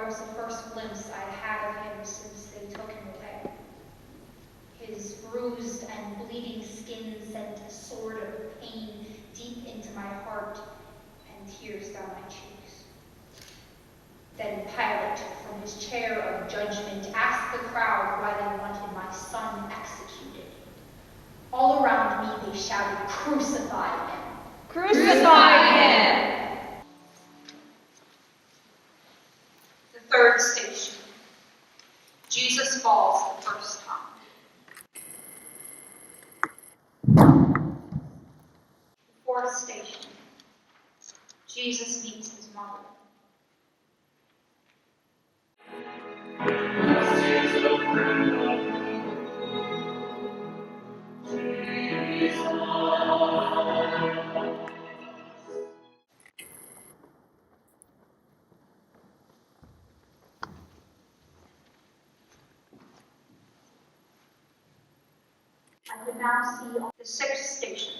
was the first glimpse I'd had of him since they took him away. His bruised and bleeding skin sent a sword of pain deep into my heart and tears down my cheeks. Then Pilate, from his chair of judgment, asked the crowd why they wanted my son executed. All around me they shouted, "Crucify him! Crucify him!" The third station. Jesus falls the first time. The fourth station. Jesus meets his mother. I could now see the sixth station.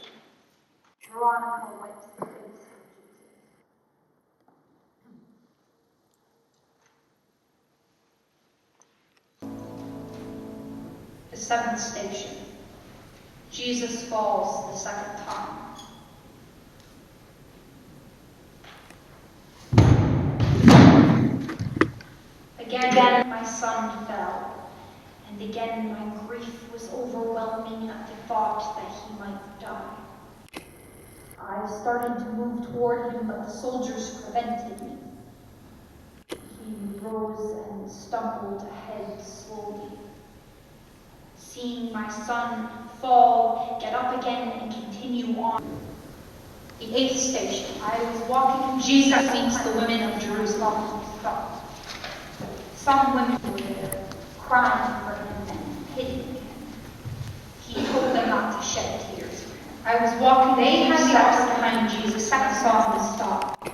Veronica wipes the face of Jesus. The seventh station. Jesus falls the second time. Again, my son fell, and again my grief was overwhelming at the thought that he might die. I started to move toward him, but the soldiers prevented me. He rose and stumbled ahead slowly. Seeing my son fall, get up again, and continue on. The eighth station. I was walking. Jesus meets the women of Jerusalem. Some women were there, crying for him and pitying him. He told them not to shed tears for him. I was walking. They had steps behind Jesus. I saw him stop.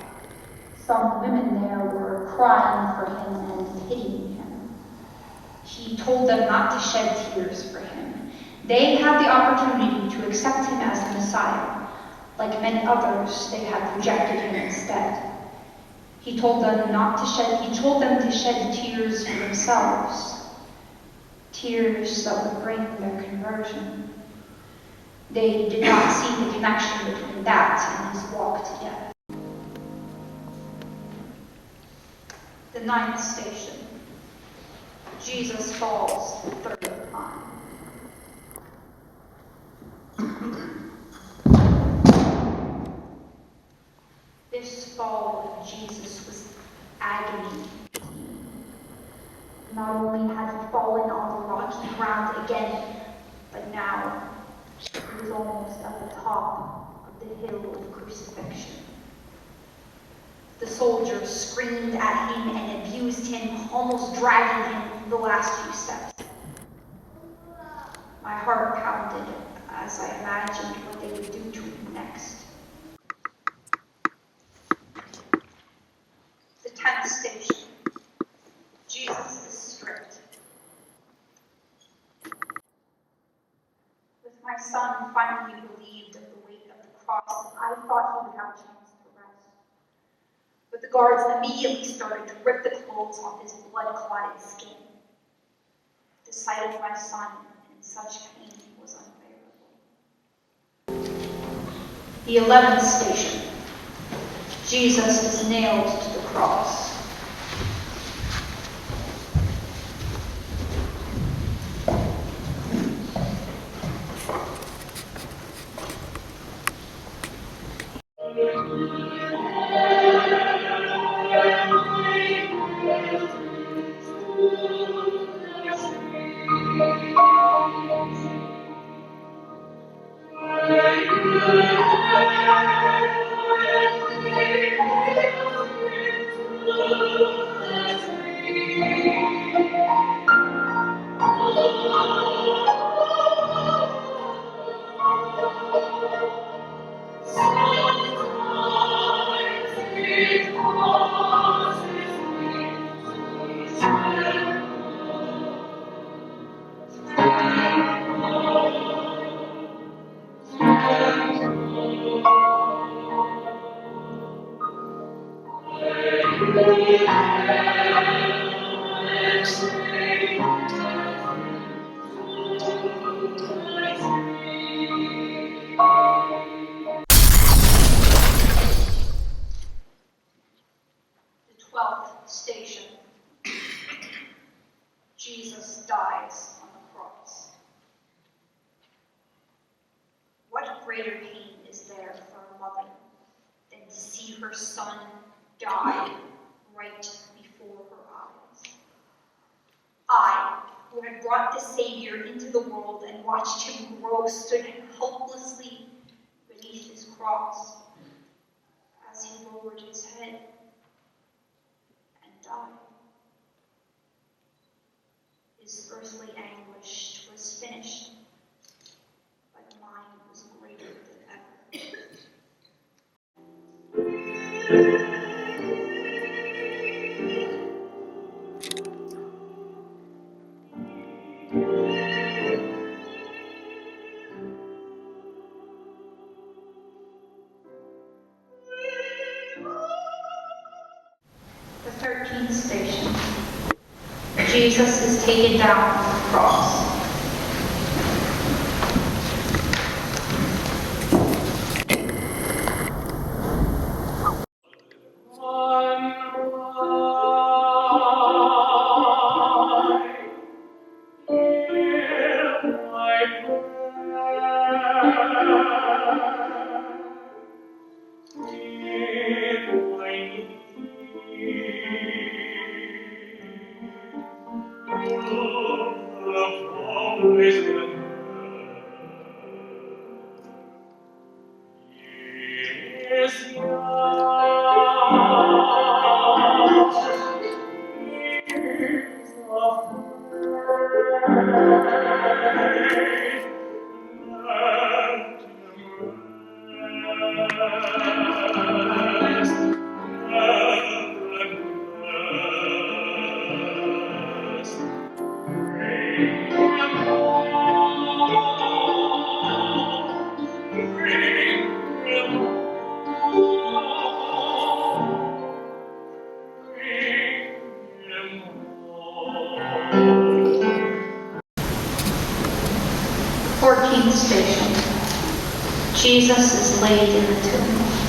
Some women there were crying for him and pitying him. He told them not to shed tears for him. They had the opportunity to accept him as the Messiah. Like many others, they had rejected him instead. He told them to shed tears for themselves, tears that would bring their conversion. They did not see the connection between that and his walk to death. The ninth station. Jesus falls the third time. This fall of Jesus was agony. Not only had he fallen on the rocky ground again, but now he was almost at the top of the hill of crucifixion. The soldiers screamed at him and abused him, almost dragging him the last few steps. My heart pounded as I imagined what they would do to him next. The 10th station. Jesus is stripped. With my son finally relieved of the weight of the cross, I thought he would have a chance to rest. But the guards immediately started to rip the clothes off his blood-clotted skin. The sight of my son in such pain was unbearable. The 11th station. Jesus is nailed to the cross. The 12th Station. Jesus dies on the cross. What greater pain is there for a mother than to see her son die right before her eyes? I, who had brought the Savior into the world and watched him grow, stood helplessly beneath his cross as he lowered his head and died. His earthly anguish was finished, but mine was greater than ever. The 13th Station. Jesus is taken down from the cross. Station. Jesus is laid in the tomb.